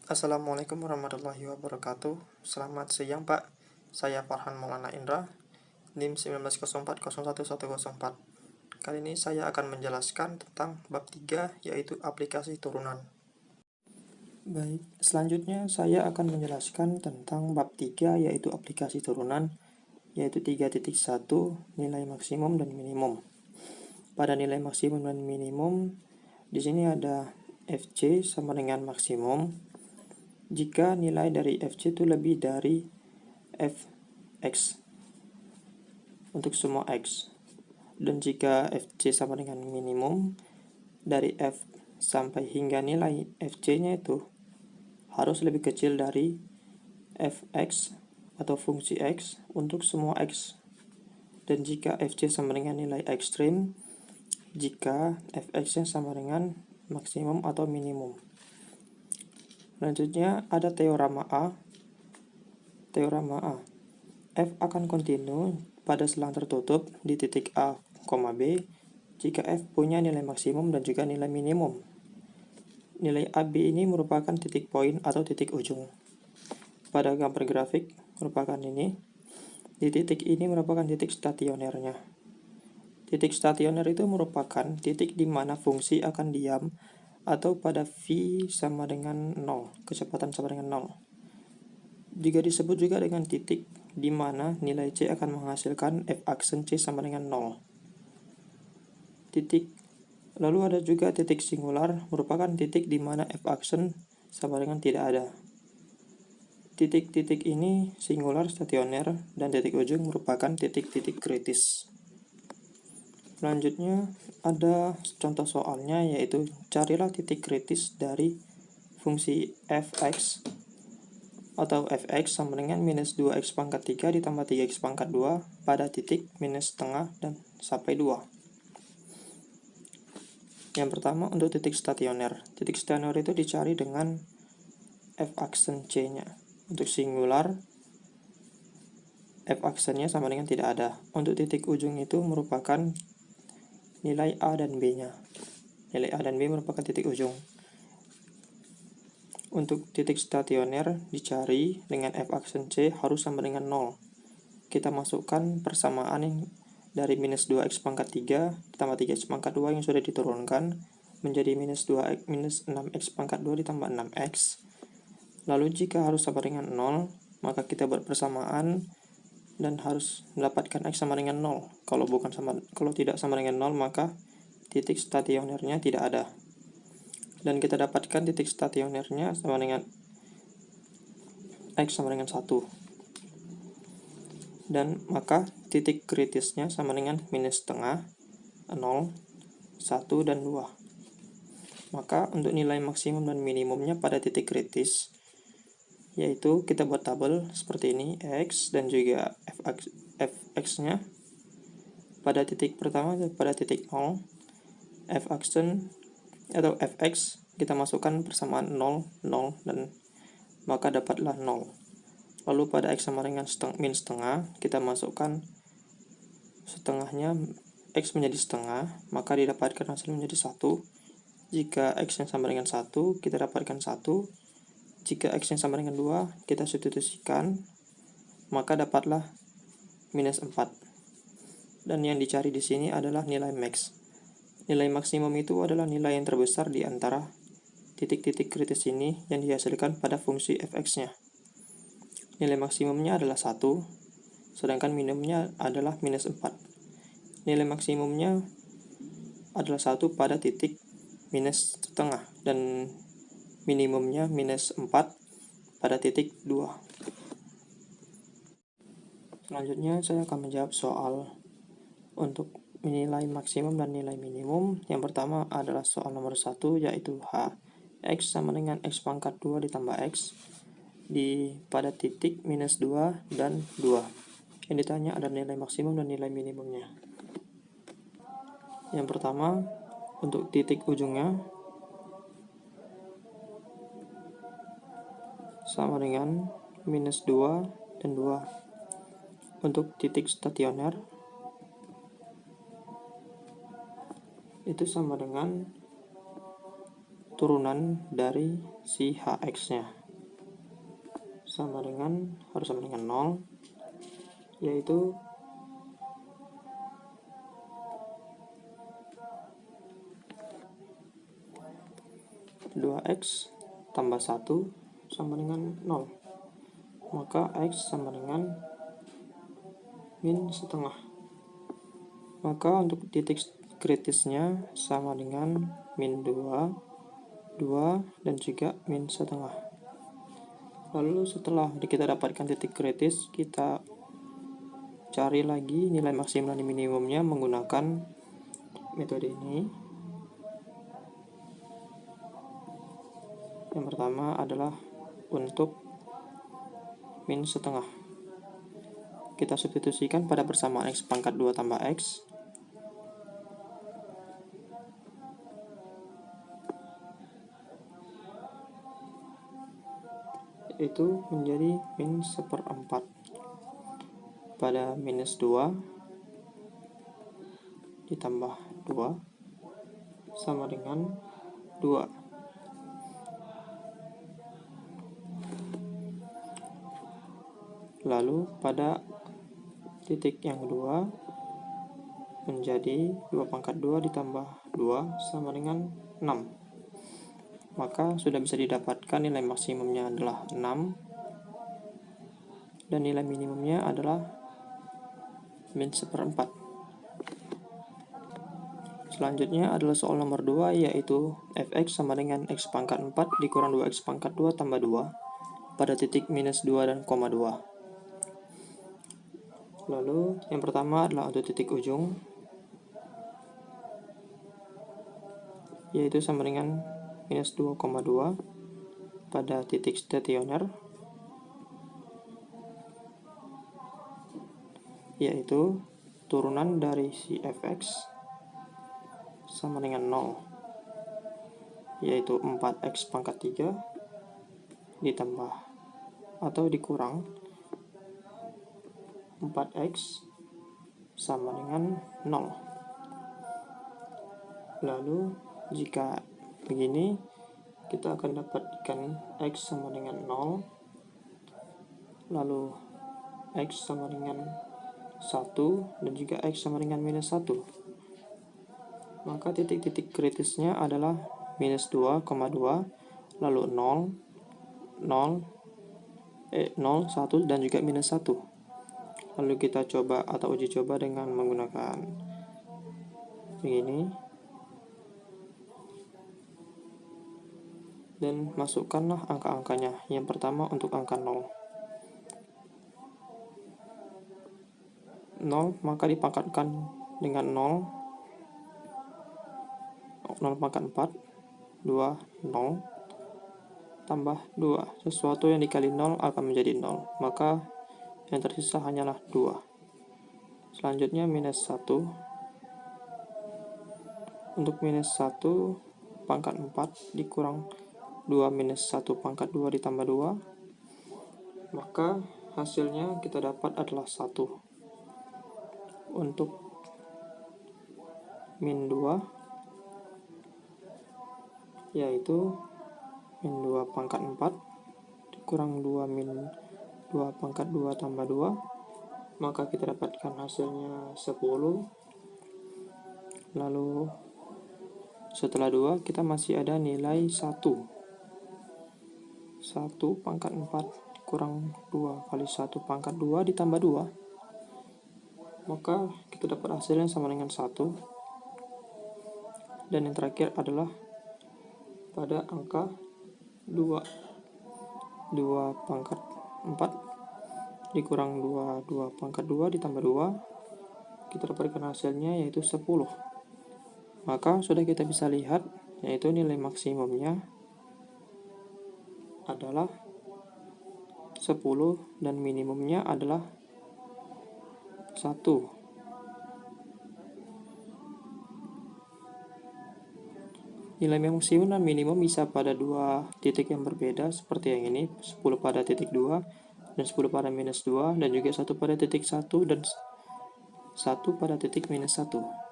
Assalamualaikum warahmatullahi wabarakatuh. Selamat siang Pak. Saya Farhan Maulana Indra, NIM 1904011104. Kali ini saya akan menjelaskan tentang bab 3, yaitu aplikasi turunan. Baik, selanjutnya saya akan menjelaskan tentang bab 3, yaitu aplikasi turunan, yaitu 3.1 nilai maksimum dan minimum. Pada nilai maksimum dan minimum, di sini ada FC sama dengan maksimum jika nilai dari FC itu lebih dari fx untuk semua x, dan jika FC sama dengan minimum dari f sampai hingga nilai fc-nya itu harus lebih kecil dari fx atau fungsi x untuk semua x, dan jika fc sama dengan nilai ekstrim jika fx-nya sama dengan maksimum atau minimum. Selanjutnya ada teorema A. Teorema A. F akan kontinu pada selang tertutup di titik A, B jika F punya nilai maksimum dan juga nilai minimum. Nilai AB ini merupakan titik poin atau titik ujung. Pada gambar grafik merupakan ini. Di titik ini merupakan titik stasionernya. Titik stasioner itu merupakan titik di mana fungsi akan diam atau pada V sama dengan 0, kecepatan sama dengan 0. Juga disebut juga dengan titik di mana nilai C akan menghasilkan F aksen C sama dengan 0. Lalu ada juga titik singular, merupakan titik di mana F aksen sama dengan tidak ada. Titik-titik ini singular, stasioner, dan titik ujung merupakan titik-titik kritis. Selanjutnya ada contoh soalnya, yaitu carilah titik kritis dari fungsi fx atau fx sama dengan minus 2x pangkat 3 ditambah 3x pangkat 2 pada titik minus setengah dan sampai 2. Yang pertama untuk titik stasioner. Titik stasioner itu dicari dengan f aksen c-nya. Untuk singular, f aksennya sama dengan tidak ada. Untuk titik ujung itu merupakan nilai A dan B-nya. Nilai A dan B merupakan titik ujung. Untuk titik stasioner dicari dengan F aksen C harus sama dengan 0. Kita masukkan persamaan yang dari minus 2x pangkat 3 ditambah 3x pangkat 2 yang sudah diturunkan menjadi minus 6x pangkat 2 ditambah 6x. Lalu jika harus sama dengan 0, maka kita buat persamaan dan harus mendapatkan x sama dengan 0. Kalau tidak sama dengan 0, maka titik stasionernya tidak ada. Dan kita dapatkan titik stasionernya sama dengan x sama dengan 1. Dan maka titik kritisnya sama dengan minus setengah, 0, 1, dan 2. Maka untuk nilai maksimum dan minimumnya pada titik kritis, yaitu kita buat tabel seperti ini, x dan juga fx-nya. Pada titik pertama, pada titik 0, f aksen atau fx kita masukkan persamaan 0, 0, dan maka dapatlah 0. Lalu pada x sama dengan min setengah, kita masukkan setengahnya, x menjadi setengah, maka didapatkan hasil menjadi 1. Jika x yang sama dengan 1, kita dapatkan 1. Jika x yang sama dengan 2, kita substitusikan, maka dapatlah minus 4. Dan yang dicari di sini adalah nilai max. Nilai maksimum itu adalah nilai yang terbesar di antara titik-titik kritis ini yang dihasilkan pada fungsi fx-nya. Nilai maksimumnya adalah 1, sedangkan minimumnya adalah minus 4. Nilai maksimumnya adalah 1 pada titik minus setengah, dan minimumnya minus 4 pada titik 2. Selanjutnya saya akan menjawab soal untuk nilai maksimum dan nilai minimum. Yang pertama adalah soal nomor 1, yaitu H. X sama dengan X pangkat 2 ditambah X pada titik minus 2 dan 2. Yang ditanya ada nilai maksimum dan nilai minimumnya. Yang pertama, untuk titik ujungnya sama dengan minus 2 dan 2. Untuk titik stasioner itu sama dengan turunan dari si hx-nya harus sama dengan 0, yaitu dua x tambah 1 sama dengan 0. Maka x sama dengan min setengah. Maka untuk titik kritisnya sama dengan min 2, dan juga min setengah. Lalu setelah kita dapatkan titik kritis, kita cari lagi nilai maksimum dan minimumnya menggunakan metode ini. Yang pertama adalah untuk min setengah. Kita substitusikan pada persamaan x pangkat 2 tambah x. Itu menjadi min 1/4 pada minus 2 ditambah 2 sama dengan 2. Lalu pada titik yang kedua menjadi 2/2 ditambah 2 sama dengan 6. Maka sudah bisa didapatkan nilai maksimumnya adalah 6 dan nilai minimumnya adalah min 1/4. Selanjutnya adalah soal nomor 2, yaitu fx sama dengan x pangkat 4 dikurang 2x pangkat 2 tambah 2 pada titik minus 2 dan koma 2. Lalu yang pertama adalah untuk titik ujung, yaitu sama dengan minus 2,2 pada titik stasioner, yaitu turunan dari si fx sama dengan 0, yaitu 4x pangkat 3 ditambah atau dikurang 4x sama dengan 0. Lalu jika begini, kita akan dapatkan x sama dengan 0, lalu x sama dengan 1, dan juga x sama dengan minus 1. Maka titik-titik kritisnya adalah minus 2,2, lalu 0, 1, dan juga minus 1. Lalu kita coba atau uji coba dengan menggunakan begini. Dan masukkanlah angka-angkanya. Yang pertama untuk angka 0. 0 maka dipangkatkan dengan 0. 0 pangkat 4, 2, 0. Tambah 2. Sesuatu yang dikali 0 akan menjadi 0. Maka yang tersisa hanyalah 2. Selanjutnya minus 1. Untuk minus 1 pangkat 4 dikurang 2 minus 1 pangkat 2 ditambah 2. Maka hasilnya kita dapat adalah 1. Untuk min 2, yaitu min 2 pangkat 4 dikurang 2 min 2 pangkat 2 tambah 2, maka kita dapatkan hasilnya 10. Lalu setelah 2 kita masih ada nilai 1. 1 pangkat 4 dikurang 2 kali 1 pangkat 2 ditambah 2, maka kita dapat hasilnya sama dengan 1. Dan yang terakhir adalah pada angka 2. 2 pangkat 4 dikurang 2 pangkat 2 ditambah 2, kita dapatkan hasilnya yaitu 10. Maka sudah kita bisa lihat, yaitu nilai maksimumnya adalah 10 dan minimumnya adalah 1. Nilai maksimum dan minimum bisa pada dua titik yang berbeda seperti yang ini, 10 pada titik 2 dan 10 pada minus 2, dan juga 1 pada titik 1 dan 1 pada titik minus 1.